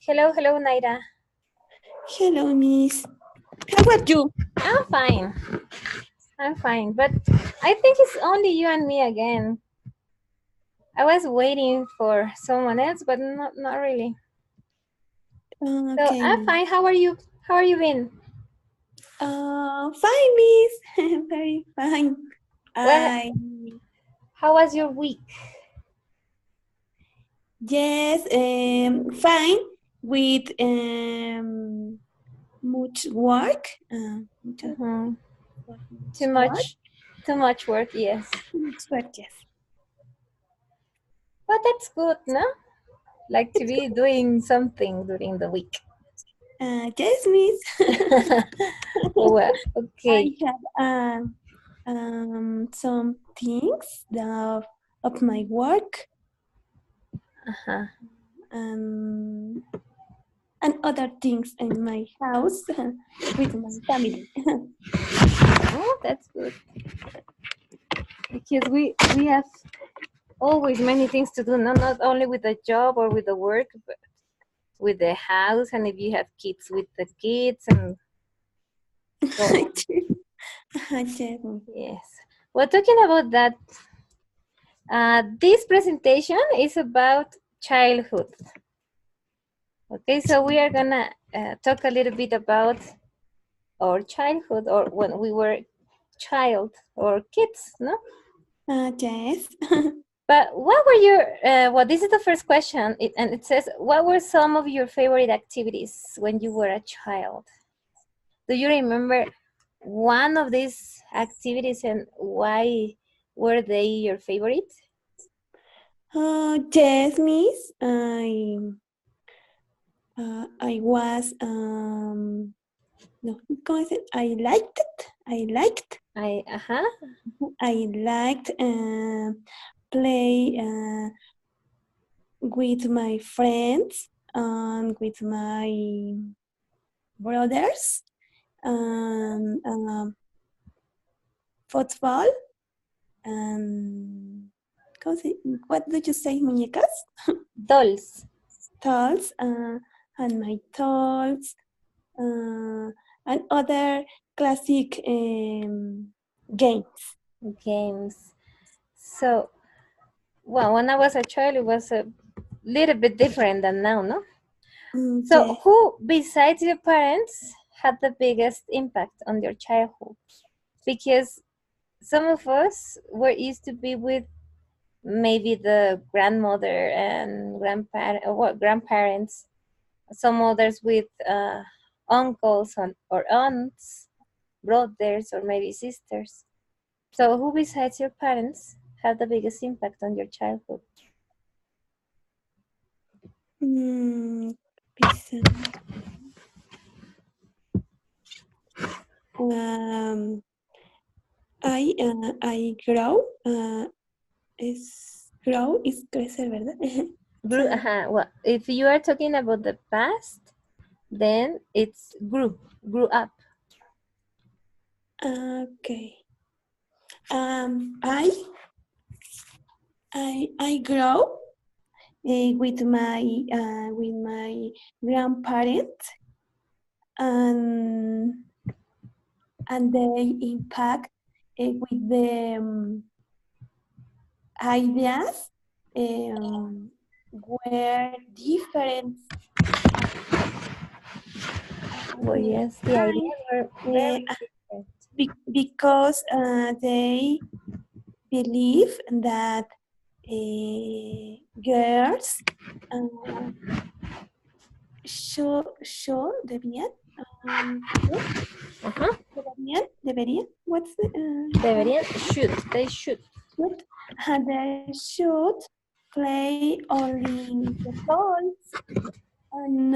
Hello, hello, Naira. Hello, Miss. How are you? I'm fine. I'm fine, but I think it's only you and me again. I was waiting for someone else, but not really. So Okay, I'm Miss. fine. How are you? How are you been? Fine, Miss. Very fine. Well, I how was your week? yes, fine with much work. Hmm. Much Too work. much, too much work. Yes, Much work. Yes, but that's good, no? Like to it's be doing something during the week. yes, Miss. Well, I okay. have some things of my work Uh-huh. um and other things in my house with my family. Oh, that's good because we have always many things to do, not only with the job or with the work, but with the house, and if you have kids, with the kids, and so on. Yes. Yes. Well, talking about that, this presentation is about childhood. Okay, so we are gonna talk a little bit about our childhood, or when we were child or kids, no? Yes. But what were your, well, this is the first question, and it says, what were some of your favorite activities when you were a child? Do you remember one of these activities and why were they your favorite? Yes, Miss. I was no, ¿cómo dice? I liked it. Uh-huh. I liked play with my friends and with my brothers and football and what did you say, muñecas? Dolls. Dolls and my dolls and other classic games. Games. So, well, when I was a child, it was a little bit different than now, no? So, Yes. who besides your parents had the biggest impact on your childhood? Because some of us were used to be with maybe the grandmother and grandparents, some others with uncles or aunts, brothers, or maybe sisters. So, who besides your parents had the biggest impact on your childhood? Mm, pizza. Um, I grow. Grow is crecer, ¿verdad? So, Well, if you are talking about the past, then it's grew up. okay. Um, I I grow with my grandparents and they impact with the ideas were different at Well, the yes, the time ideas were very different. because they believe that girls uh, debían, should, Uh-huh. deberían, what's the, Deberían, they should. should, they should play only the dolls and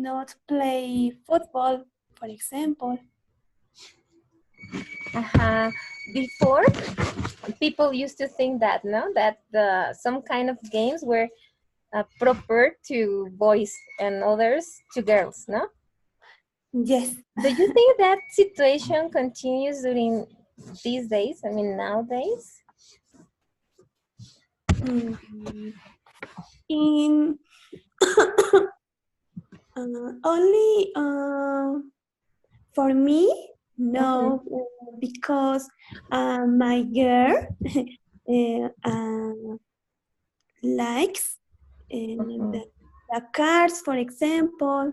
not play football, for example. Uh-huh. Before, people used to think that, no, that some kind of games were proper to boys and others to girls, no? Yes. Do you think that situation continues during these days? I mean, nowadays? Mm, in only for me, no, because my girl likes the cars, for example.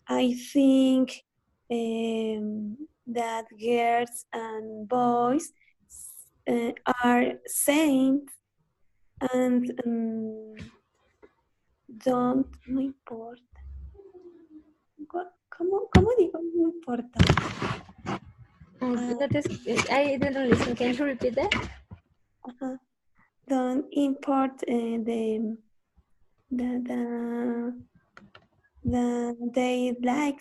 I think that girls and boys are same and no importa. ¿Cómo digo no importa? I didn't listen. Can you repeat that? Don't import they like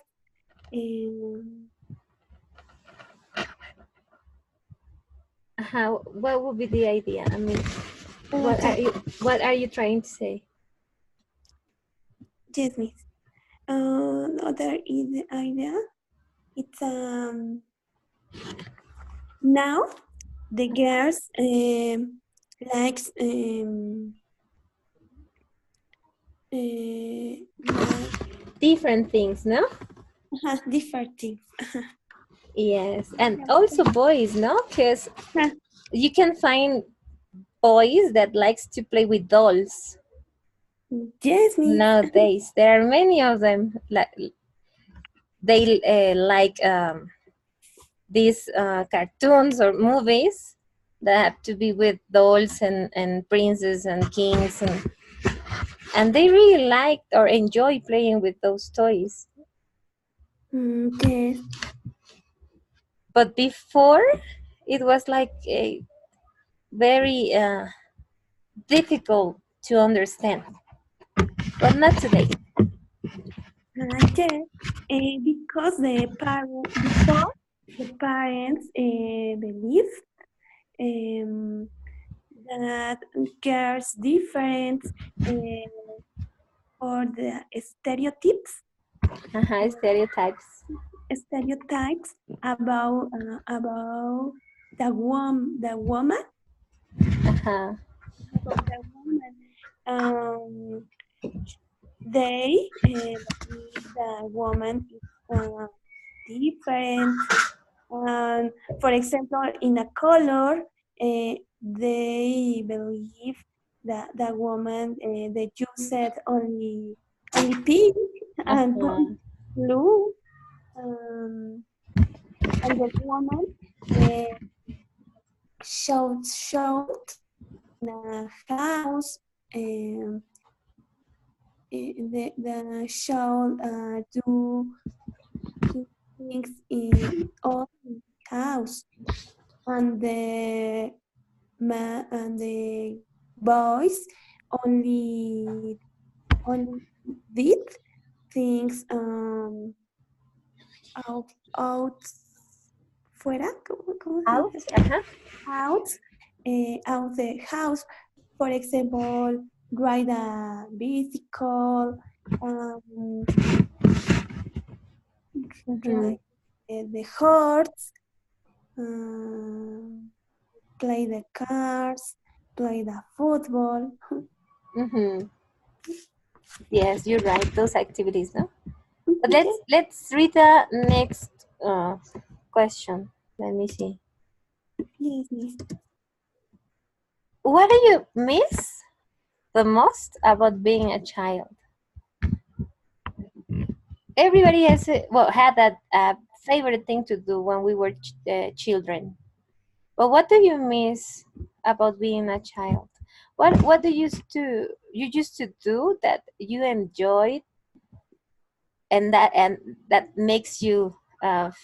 What would be the idea? I mean, what are you trying to say? Yes, miss. Other idea. It's now the girls likes different things, no? Different things. Yes, and also boys, no? Because you can find boys that likes to play with dolls. Yes, miss. Nowadays, there are many of them. They like these cartoons or movies that have to be with dolls and princes and kings, and they really like or enjoy playing with those toys. Yes. But before, it was like a very difficult to understand, but not today. Yes, because the parents believe that girls different or the stereotypes. Stereotypes. Stereotypes about the woman. About the woman. They believe the woman is different. For example, in a color, they believe that the woman that you said only pink and blue, and the woman showed in a house. The show do things in all house, and the boys only did things out fuera, out out the house. For example, ride a bicycle, drive the horse, play the cars, play the football. Yes, you're right. Those activities, no? But let's read the next question. Let me see. Yes. What do you miss the most about being a child? Everybody has had that favorite thing to do when we were children. But what do you miss about being a child? What do you used to do that you enjoyed and that makes you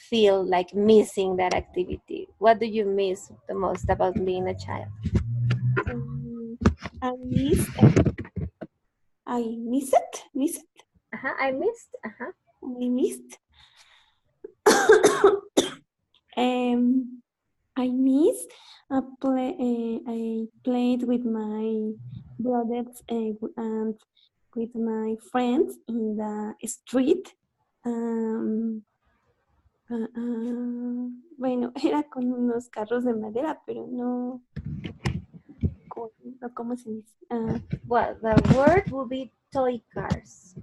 feel like missing that activity? What do you miss the most about being a child? I miss it. I missed. I missed. I miss. I played with my brothers and with my friends in the street. Bueno, era con unos carros de madera, pero no. o cómo se dice. Well, the word will be toy cars.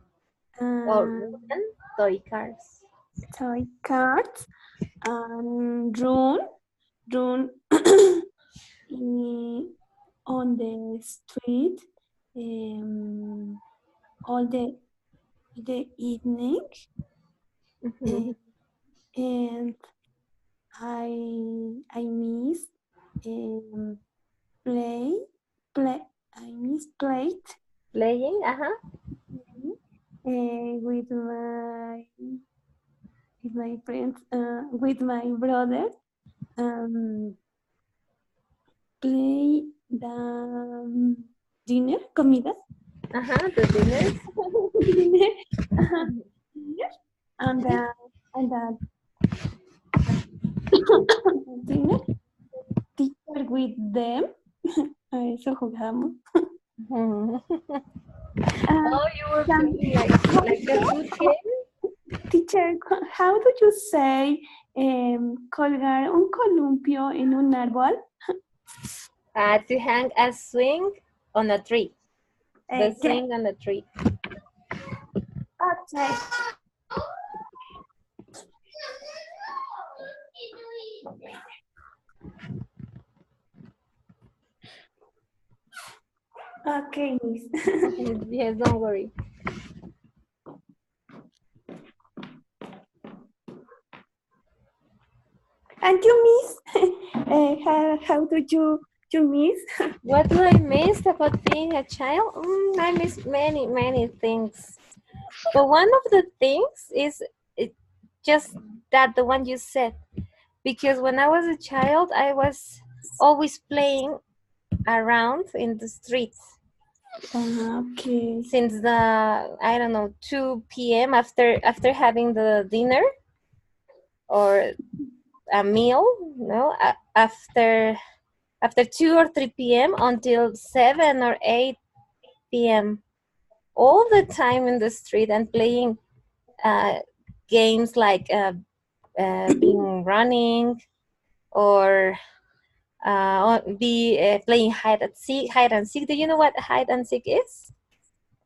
Or wooden toy cars. Toy cars and run on the street all the evening. And I miss play. I miss playing with my friends, with my brother. Play the dinner, comida. The dinner. and the dinner. Teacher with them. A eso jugamos. Oh, you were playing like a good game? Teacher, how do you say colgar un columpio en un árbol? To hang a swing on a tree. The swing on a tree. Okay. Okay, Miss. Yes, don't worry. And you, Miss? How do you miss? What do I miss about being a child? I miss many things. But one of the things is just that the one you said. Because when I was a child, I was always playing around in the streets. Okay. Since the, I don't know, 2 p.m. after having the dinner or a meal, no, after 2 or 3 p.m. until 7 or 8 p.m. all the time in the street and playing games like being running or playing hide and seek. Do you know what hide and seek is?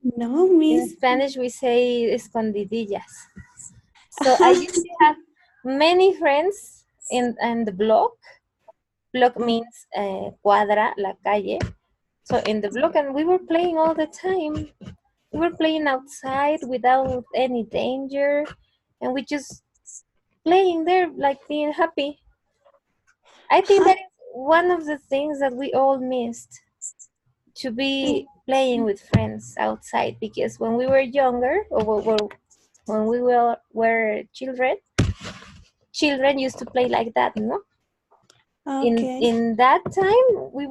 No, Miss. In Spanish we say escondidillas. So I used to have many friends in the block. Block means cuadra, la calle. So in the block, and we were playing all the time. We were playing outside without any danger, and we just playing there, like being happy. I think that is one of the things that we all missed, to be playing with friends outside, because when we were younger, or when we were children used to play like that, no? Okay. In that time, we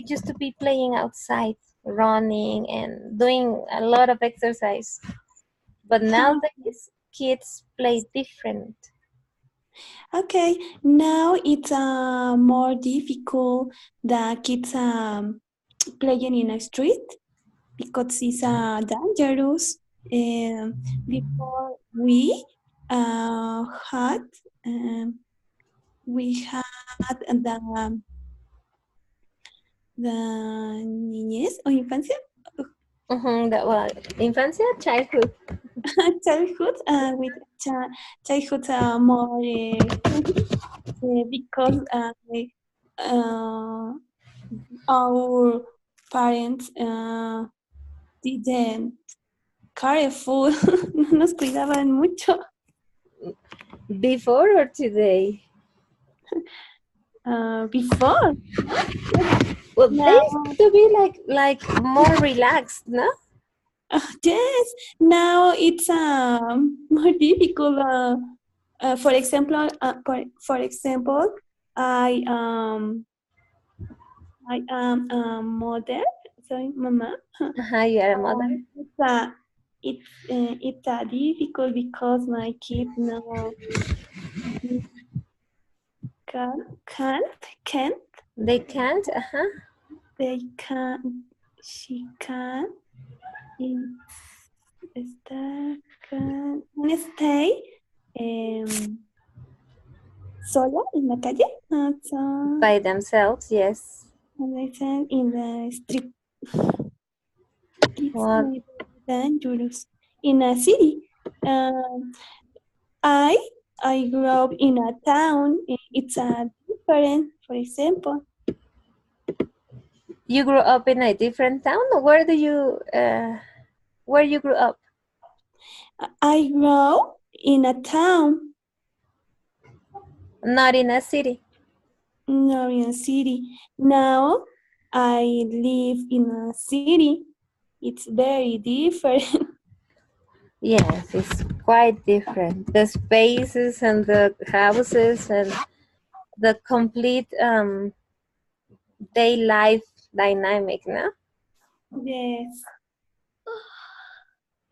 used to be playing outside, running and doing a lot of exercise. But nowadays, kids play different. Okay, now it's more difficult the kids playing in a street because it's dangerous. Before we had the niñez o infancia. Infancia, childhood. Childhood with childhood more because our parents didn't careful, no nos cuidaban mucho. Before or today? Before. Well, they used to be like more relaxed, no? Yes. Now it's more difficult. For example, I am a mother. Sorry, mama. You are a mother. It's difficult because my kids now can't. They can't. They can't. She can't. Can stay sola en la calle. By themselves, yes. adolescent in the street. It's Well, very dangerous. In a city, um, I grew up in a town. It's a different, for example. you grew up in a different town? Where do you where you grew up? I grew up in a town, Not in a city. not in a city. Now I live in a city. It's very different. Yes, it's quite different. The spaces and the houses and the complete day life dynamic, no? Yes.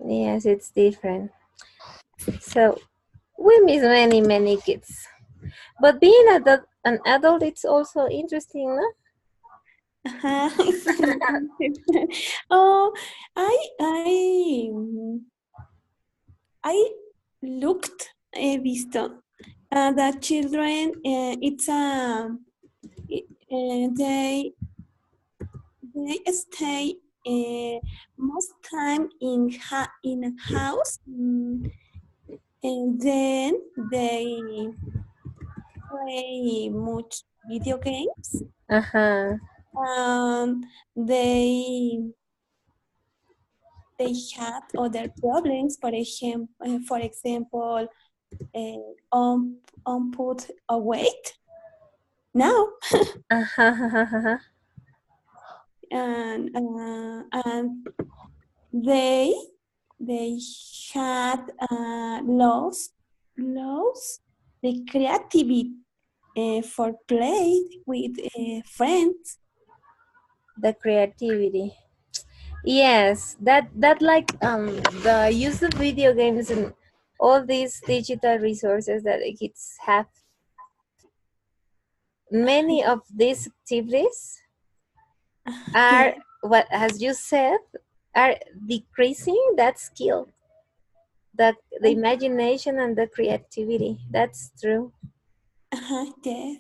Yes, it's different. So we miss many, many kids. But being an adult, it's also interesting, no? Oh, I looked, visto. The children, it's they stay most time in a house, and then they play much video games. Uh-huh. Um, they they had other problems. For example, put a weight now, Uh-huh. and they had lost the creativity for play with friends. The creativity. Yes, that like the use of video games and all these digital resources that the kids have. Many of these activities are Yeah, what, as you said, are decreasing that skill, the imagination and the creativity. That's true. yes,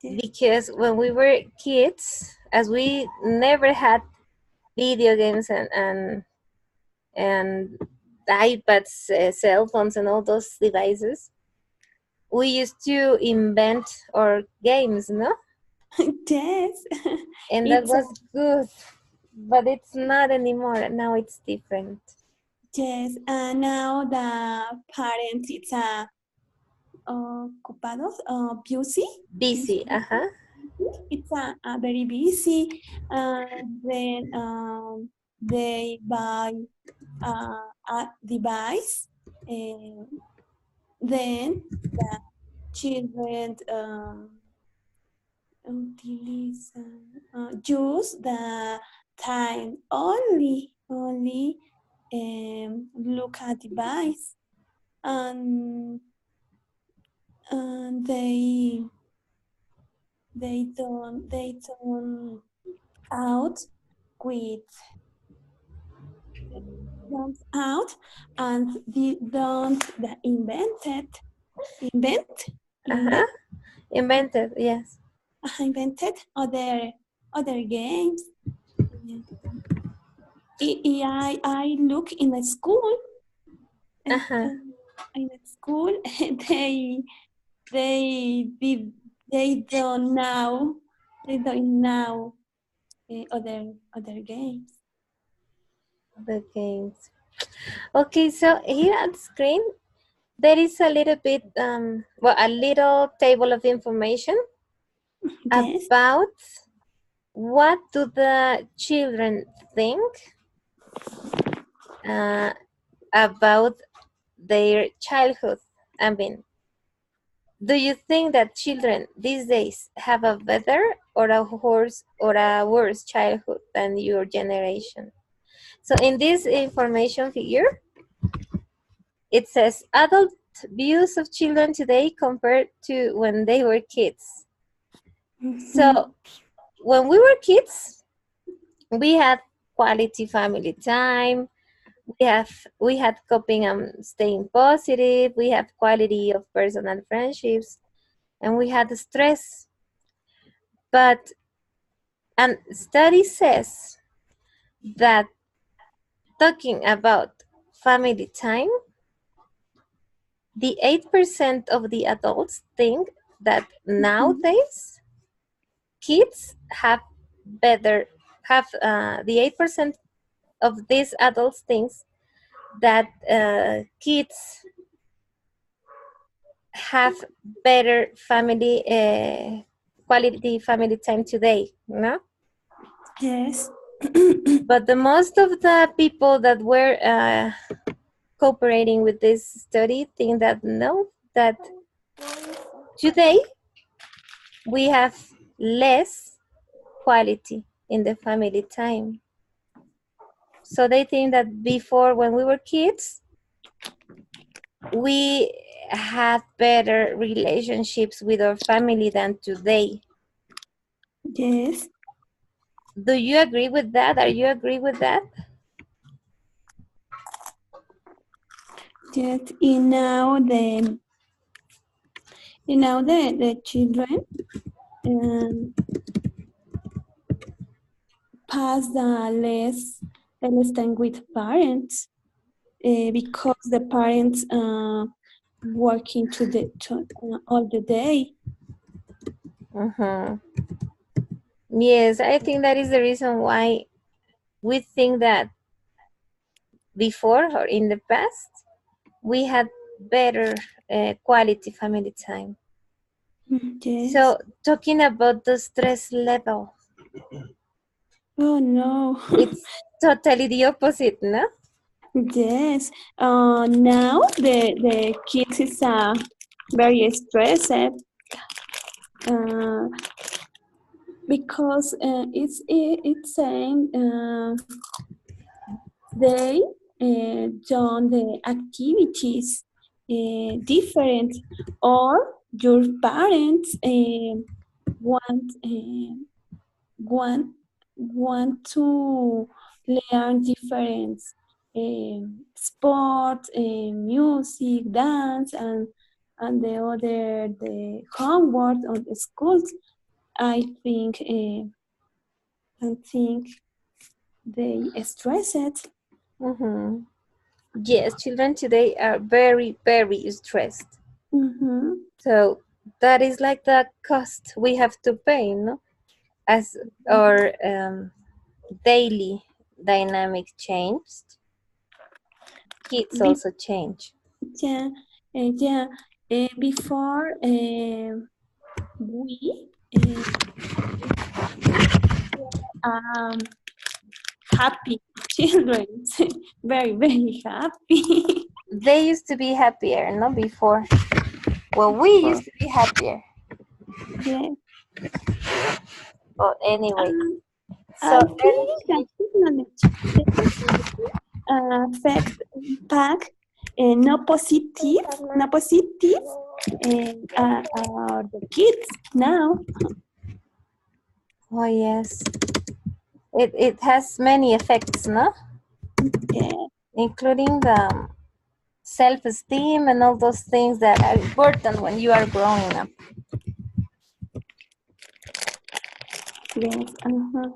yes, Because when we were kids, as we never had video games and iPads, cell phones, and all those devices, we used to invent our games, no? yes. And that It's a was good, but it's not anymore. Now it's different. yes. Now the parents, it's a ocupados, busy. Busy, uh-huh. It's a very busy. Then they buy a device, and then the children use the time only look at device, and they don't out with don't out, and they don't the invent Uh-huh. invent Invented, yes. invented other games. I look in the school, Uh-huh. in the school they did they don't know other games. The games. Okay, so here at the screen, there is a little bit, well, a little table of information Yes. about what do the children think uh, about their childhood. I mean, do you think that children these days have a better or a worse childhood than your generation? So in this information figure, it says adult views of children today compared to when they were kids. So when we were kids, we had quality family time. We had coping and staying positive. We had quality of personal friendships, and we had stress. But And study says that talking about family time, the 8% of the adults think that nowadays kids have the 8% of these adults thinks that kids have better family quality family time today, no? Yes. But the most of the people that were cooperating with this study think that no, that today we have less quality in the family time. So they think that before, when we were kids, we had better relationships with our family than today. Yes. Do you agree with that? Are you agree with that? Yes. And now the children pass the less time with parents because the parents working all the day. Mm-hmm. Yes, I think that is the reason why we think that before or in the past we had better quality family time. Yes. So talking about the stress level, Oh no. it's totally the opposite, no? Yes. Now the kids is very stressed because it's saying they done the activities different, or your parents want want want to learn different sport, music, dance, and the homework on the schools. I think they stress it. Mm-hmm. Yes, children today are very, very stressed. Mm-hmm. So that is like the cost we have to pay, no? As our daily dynamic changed, kids Be- also change. yeah, yeah. Before we um happy children, very very happy. They used to be happier, no? Before. Well, we Before, used to be happier. yeah. But anyway, I so think that technology affect impact no positive are the kids now. oh yes, it has many effects, no? Yeah. Including the self-esteem and all those things that are important when you are growing up. Yes. Uh-huh.